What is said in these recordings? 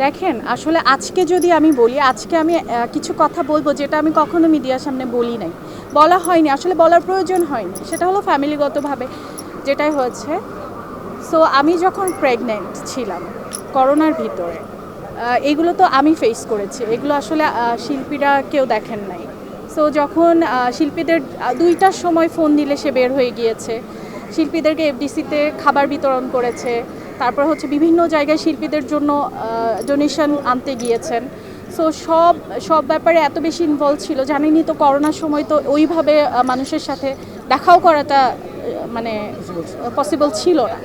দেখেন আসলে আজকে যদি আমি বলি, আজকে আমি কিছু কথা বলবো যেটা আমি কখনো মিডিয়ার সামনে বলি নাই, বলা হয়নি, আসলে বলার প্রয়োজন হয়নি। সেটা হলো ফ্যামিলিগতভাবে যেটাই হয়েছে। সো আমি যখন প্রেগনেন্ট ছিলাম করোনার ভিতরে, এগুলো তো আমি ফেস করেছি, এগুলো আসলে শিল্পীরা কেউ দেখেন নাই। সো যখন শিল্পীদের 2টার সময় ফোন দিলে সে বের হয়ে গিয়েছে, শিল্পীদেরকে এফডিসিতে খাবার বিতরণ করেছে, তারপর হচ্ছে বিভিন্ন জায়গায় শিল্পীদের জন্য ডোনেশন আনতে গিয়েছেন। সো সব সব ব্যাপারে এত বেশি ইনভলভ ছিল, জানেনই তো করোনার সময় তো ওইভাবে মানুষের সাথে দেখাও করাটা মানে পসিবল ছিল না।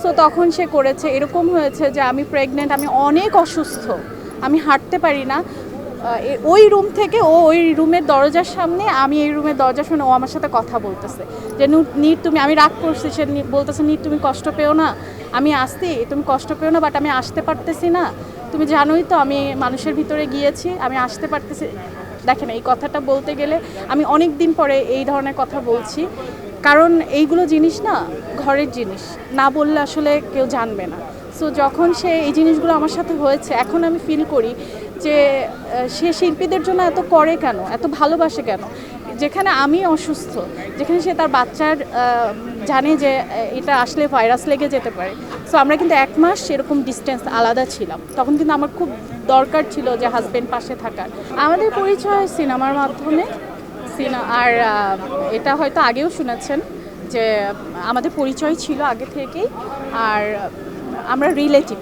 সো তখন সে করেছে। এরকম হয়েছে যে আমি প্রেগনেন্ট, আমি অনেক অসুস্থ, আমি হাঁটতে পারি না। ওই রুম থেকে ওই রুমের দরজার সামনে, আমি এই রুমের দরজার সামনে, ও আমার সাথে কথা বলতেছে যে নীর তুমি, আমি রাগ করছি, সে বলতেছে নীর তুমি কষ্ট পেও না, আমি আসছি, তুমি কষ্ট পেও না, বাট আমি আসতে পারতেছি না, তুমি জানোই তো আমি মানুষের ভিতরে গিয়েছি, আমি আসতে পারতেছি। দেখেন এই কথাটা বলতে গেলে আমি অনেক দিন পরে এই ধরনের কথা বলছি, কারণ এইগুলো জিনিস না ঘরের জিনিস, না বললে আসলে কেউ জানবে না। সো যখন সে এই জিনিসগুলো আমার সাথে হয়েছে, এখন আমি ফিল করি যে সে শিল্পীদের জন্য এত করে কেন, এত ভালোবাসে কেন, যেখানে আমি অসুস্থ, যেখানে সে তার বাচ্চার জানে যে এটা আসলে ভাইরাস লেগে যেতে পারে। সো আমরা কিন্তু 1 মাস এরকম ডিস্টেন্স আলাদা ছিলাম, তখন কিন্তু আমার খুব দরকার ছিল যে হাজব্যান্ড পাশে থাকার। আমাদের পরিচয় সিনেমার মাধ্যমে। আর এটা হয়তো আগেও শুনেছেন যে আমাদের পরিচয় ছিল আগে থেকেই, আর আমরা রিলেটিভ।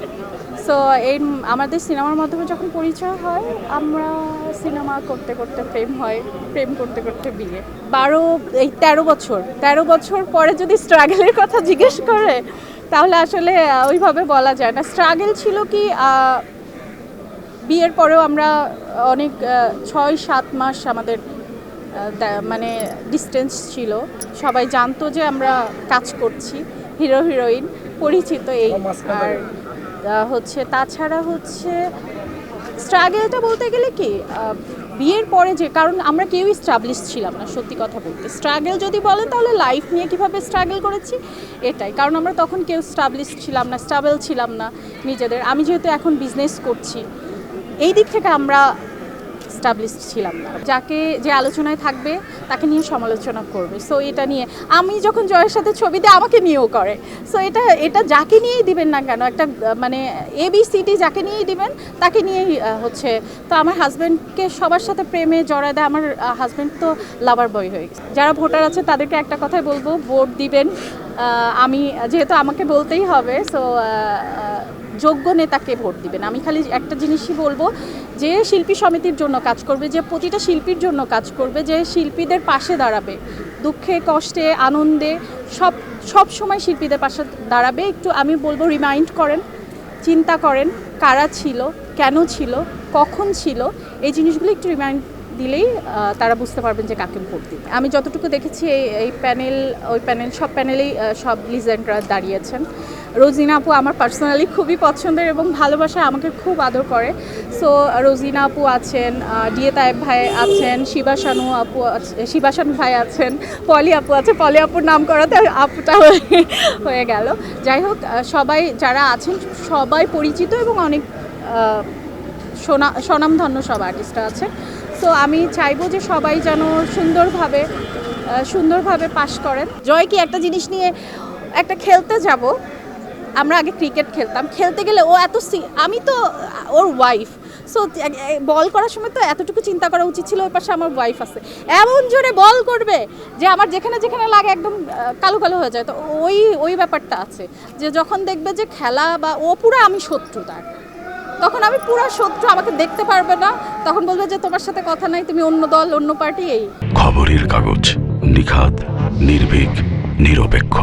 সো এই আমাদের সিনেমার মাধ্যমে যখন পরিচয় হয়, আমরা সিনেমা করতে করতে প্রেম হয়, প্রেম করতে করতে বিয়ে। 13 বছর পরে যদি স্ট্রাগলের কথা জিজ্ঞেস করে, তাহলে আসলে ওইভাবে বলা যায় না। স্ট্রাগল ছিল কি, বিয়ের পরেও আমরা অনেক 6-7 মাস আমাদের মানে ডিস্টেন্স ছিল, সবাই জানতো যে আমরা কাজ করছি, হিরো হিরোইন পরিচিত এই। আর হচ্ছে তাছাড়া হচ্ছে স্ট্রাগলটা বলতে গেলে কি, বিয়ের পরে যে, কারণ আমরা কেউই স্টাবলিশ ছিলাম না, সত্যি কথা বলতে। স্ট্রাগল যদি বলেন তাহলে লাইফ নিয়ে কীভাবে স্ট্রাগল করেছি এটাই, কারণ আমরা তখন কেউ স্টাবলিশ ছিলাম না, স্টাবল ছিলাম না নিজেদের। আমি যেহেতু এখন বিজনেস করছি, এই দিক থেকে আমরা স্টাবলিশ ছিলাম না। যে আলোচনায় থাকবে তাকে নিয়ে সমালোচনা করবে। সো এটা নিয়ে আমি যখন জয়ের সাথে ছবি দিই, আমাকে নিয়েও করে। সো এটা যাকে নিয়েই দিবেন না কেন, একটা মানে ABCD যাকে নিয়েই দিবেন তাকে নিয়েই হচ্ছে। তো আমার হাজব্যান্ডকে সবার সাথে প্রেমে জড়ায় দেয়। আমার হাজব্যান্ড তো লাভার বয় হয়ে গেছে। যারা ভোটার আছে তাদেরকে একটা কথাই বলবো, ভোট দিবেন। আমি যেহেতু আমাকে বলতেই হবে, সো যোগ্য নেতাকে ভোট দিবেন। আমি খালি একটা জিনিসই বলবো, যে শিল্পী সমিতির জন্য কাজ করবে, যে প্রতিটা শিল্পীর জন্য কাজ করবে, যে শিল্পীদের পাশে দাঁড়াবে, দুঃখে কষ্টে আনন্দে সব সময় শিল্পীদের পাশে দাঁড়াবে। একটু আমি বলবো রিমাইন্ড করেন, চিন্তা করেন কারা ছিল, কেন ছিল, কখন ছিল, এই জিনিসগুলো একটু রিমাইন্ড দিলেই তারা বুঝতে পারবেন যে কাকে ভোট দিবে। আমি যতটুকু দেখেছি এই প্যানেল, ওই প্যানেল, সব প্যানেলেই সব লিজেন্ডরা দাঁড়িয়েছেন। রোজিনা আপু আমার পার্সোনালি খুবই পছন্দের এবং ভালোবাসায় আমাকে খুব আদর করে। সো রোজিনা আপু আছেন, ডিএ তায়েব ভাই আছেন, শিবাশানু ভাই আছেন, পলি আপু আছে। পলি আপুর নাম করাতে আপুটা হয়ে গেল। যাই হোক, সবাই যারা আছেন সবাই পরিচিত এবং অনেক স্বনামধন্য সব আর্টিস্টরা আছে। সো আমি চাইবো যে সবাই যেন সুন্দরভাবে পাশ করেন। জয় কি একটা জিনিস নিয়ে, একটা খেলতে যাব, আমরা আগে ক্রিকেট খেলতাম, খেলতে গেলে ও আমি তো ওর ওয়াইফ। সো বল করার সময় তো এতটুকু চিন্তা করা উচিত ছিল, ওই পাশে আমার ওয়াইফ আছে, এমন জোরে বল করবে যে আমার যেখানে যেখানে লাগে একদম কালো কালো হয়ে যায়। তো ওই ব্যাপারটা আছে যে যখন দেখবে যে খেলা বা ও পুরো আমি শত্রু তার, তখন আমি পুরো শত্রু, আমাকে দেখতে পারবে না, তখন বলবে যে তোমার সাথে কথা নাই, তুমি অন্য দল, অন্য পার্টি। এই খবরের কাগজ, নিখাত, নির্ভীক, নিরপেক্ষ।